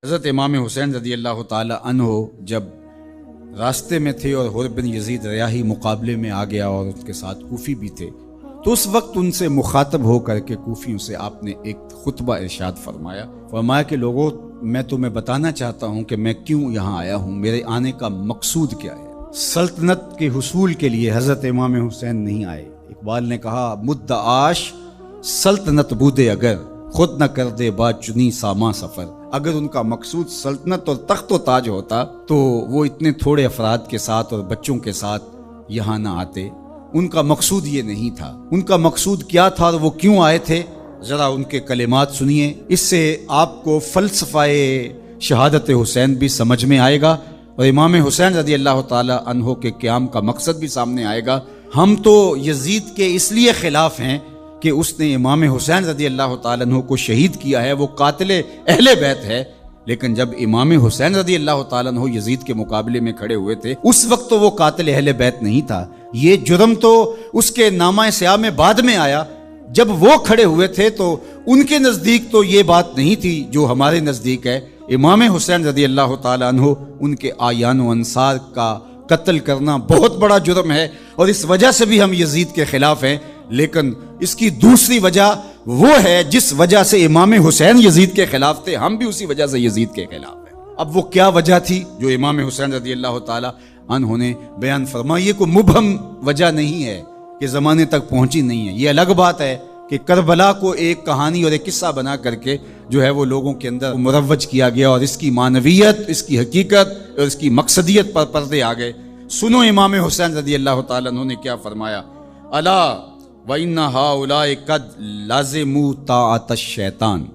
حضرت امام حسین رضی اللہ تعالی عنہ جب راستے میں تھے اور حر بن یزید ریاحی مقابلے میں آ گیا اور اس کے ساتھ کوفی بھی تھے، تو اس وقت ان سے مخاطب ہو کر کے کوفیوں سے آپ نے ایک خطبہ ارشاد فرمایا کہ لوگوں، میں تمہیں بتانا چاہتا ہوں کہ میں کیوں یہاں آیا ہوں، میرے آنے کا مقصود کیا ہے۔ سلطنت کے حصول کے لیے حضرت امام حسین نہیں آئے۔ اقبال نے کہا مدعاش سلطنت بودے اگر، خود نہ کر دے با چنی ساما سفر۔ اگر ان کا مقصود سلطنت اور تخت و تاج ہوتا تو وہ اتنے تھوڑے افراد کے ساتھ اور بچوں کے ساتھ یہاں نہ آتے۔ ان کا مقصود یہ نہیں تھا۔ ان کا مقصود کیا تھا اور وہ کیوں آئے تھے، ذرا ان کے کلمات سنیے، اس سے آپ کو فلسفہ شہادت حسین بھی سمجھ میں آئے گا اور امام حسین رضی اللہ تعالی عنہ کے قیام کا مقصد بھی سامنے آئے گا۔ ہم تو یزید کے اس لیے خلاف ہیں کہ اس نے امام حسین رضی اللہ تعالیٰ عنہ کو شہید کیا ہے، وہ قاتل اہل بیت ہے، لیکن جب امام حسین رضی اللہ تعالیٰ عنہ یزید کے مقابلے میں کھڑے ہوئے تھے اس وقت تو وہ قاتل اہل بیت نہیں تھا۔ یہ جرم تو اس کے نامہ سیاہ میں بعد میں آیا، جب وہ کھڑے ہوئے تھے تو ان کے نزدیک تو یہ بات نہیں تھی جو ہمارے نزدیک ہے۔ امام حسین رضی اللہ تعالیٰ عنہ ان کے اعیان و انصار کا قتل کرنا بہت بڑا جرم ہے اور اس وجہ سے بھی ہم یزید کے خلاف ہیں، لیکن اس کی دوسری وجہ وہ ہے جس وجہ سے امام حسین یزید کے خلاف تھے، ہم بھی اسی وجہ سے یزید کے خلاف ہیں۔ اب وہ کیا وجہ تھی جو امام حسین رضی اللہ تعالی عنہ نے بیان فرمائی؟ یہ کوئی مبہم وجہ نہیں ہے کہ زمانے تک پہنچی نہیں ہے۔ یہ الگ بات ہے کہ کربلا کو ایک کہانی اور ایک قصہ بنا کر کے جو ہے وہ لوگوں کے اندر مروج کیا گیا اور اس کی معنویت، اس کی حقیقت اور اس کی مقصدیت پر پردے آ گئے۔ سنو امام حسین رضی اللہ تعالیٰ عنہ نے کیا فرمایا، الا وَإِنَّ هَؤُلَاءِ قَدْ لَازِمُوا طَاعَةَ الشَّيْطَانِ۔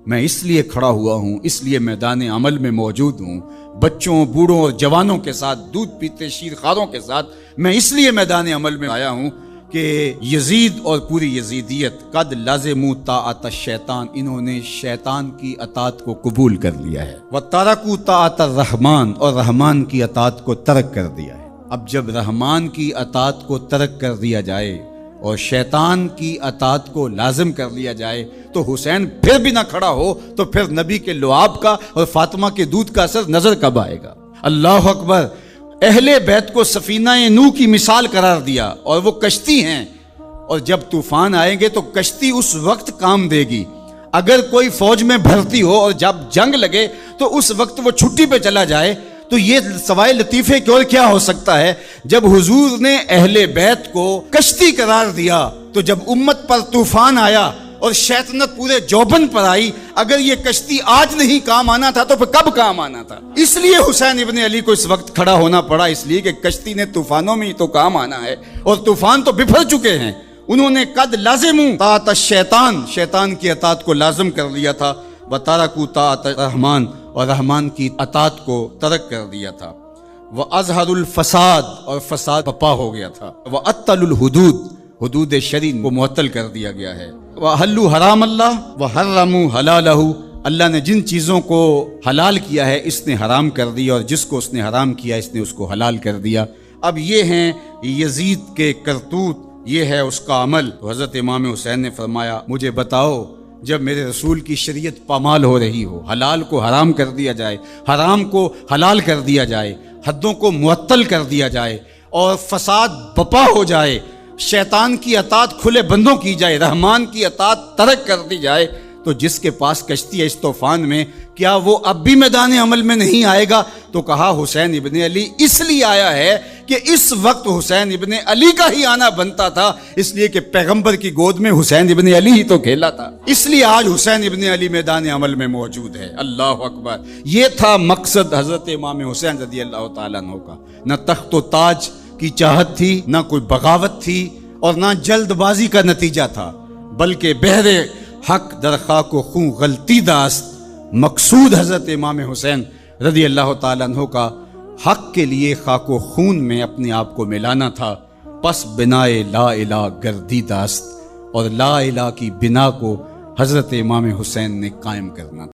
میں اس لیے کھڑا ہوا ہوں، اس لیے میدان عمل میں موجود ہوں، بچوں، بوڑھوں اور جوانوں کے ساتھ، دودھ پیتے شیر خواروں کے ساتھ میں اس لیے میدان عمل میں آیا ہوں کہ یزید اور پوری یزیدیت قد لازموا طاعۃ الشیطان، انہوں نے شیطان کی اطاعت کو قبول کر لیا ہے، وترکوا طاعۃ الرحمن، اور رحمان کی اطاعت کو ترک کر دیا ہے۔ اب جب رحمان کی اطاعت کو ترک کر دیا جائے اور شیطان کی اطاعت کو لازم کر لیا جائے تو حسین پھر بھی نہ کھڑا ہو تو پھر نبی کے لعاب کا اور فاطمہ کے دودھ کا اثر نظر کب آئے گا؟ اللہ اکبر۔ اہل بیت کو سفینہ نوح کی مثال قرار دیا اور وہ کشتی ہیں، اور جب طوفان آئیں گے تو کشتی اس وقت کام دے گی۔ اگر کوئی فوج میں بھرتی ہو اور جب جنگ لگے تو اس وقت وہ چھٹی پہ چلا جائے تو یہ سوائے لطیفے کی اور کیا ہو سکتا ہے؟ جب حضور نے اہل بیت کو کشتی قرار دیا تو جب امت پر طوفان آیا اور شیطنت پورے جوبن پر آئی، اگر یہ کشتی آج نہیں کام آنا تھا تو پھر کب کام آنا تھا؟ اس لیے حسین ابن علی کو اس وقت کھڑا ہونا پڑا، اس لیے کہ کشتی نے طوفانوں میں ہی تو کام آنا ہے اور طوفان تو بفر چکے ہیں۔ انہوں نے قد لازموا طاعۃ الشیطان، شیطان کی اطاعت کو لازم کر لیا تھا، وترکوا طاعۃ الرحمن، اور رحمان کی اطاعت کو ترک کر دیا تھا، وَأَظْهَرُ الْفَسَادِ، اور فساد پپا ہو گیا تھا، وَأَطَّلُ الْحُدُودِ، حدود شرعی کو معطل کر دیا گیا ہے، وَأَحَلُّوا حرام اللہ وَحَرَّمُوا حَلَالَهُ، اللہ نے جن چیزوں کو حلال کیا ہے اس نے حرام کر دیا اور جس کو اس نے حرام کیا اس نے اس کو حلال کر دیا۔ اب یہ ہیں یزید کے کرتوت، یہ ہے اس کا عمل۔ تو حضرت امام حسین نے فرمایا مجھے بتاؤ، جب میرے رسول کی شریعت پامال ہو رہی ہو، حلال کو حرام کر دیا جائے، حرام کو حلال کر دیا جائے، حدوں کو معطل کر دیا جائے اور فساد بپا ہو جائے، شیطان کی اطاعت کھلے بندوں کی جائے، رحمان کی اطاعت ترک کر دی جائے، تو جس کے پاس کشتی ہے اس طوفان میں، کیا وہ اب بھی میدان عمل میں نہیں آئے گا؟ تو کہا حسین ابن علی اس لیے آیا ہے کہ اس وقت حسین ابن علی کا ہی آنا بنتا تھا، اس لیے کہ پیغمبر کی گود میں حسین ابن علی ہی تو کھیلا تھا، اس لیے آج حسین ابن علی میدان عمل میں موجود ہے۔ اللہ اکبر۔ یہ تھا مقصد حضرت امام حسین رضی اللہ تعالیٰ عنہ کا، نہ تخت و تاج کی چاہت تھی، نہ کوئی بغاوت تھی اور نہ جلد بازی کا نتیجہ تھا، بلکہ بہر حق در خاک و خون غلطی داست۔ مقصود حضرت امام حسین رضی اللہ تعالیٰ عنہ کا حق کے لیے خاک و خون میں اپنے آپ کو ملانا تھا، پس بنائے لا الہ گردی داست، اور لا الہ کی بنا کو حضرت امام حسین نے قائم کرنا تھا۔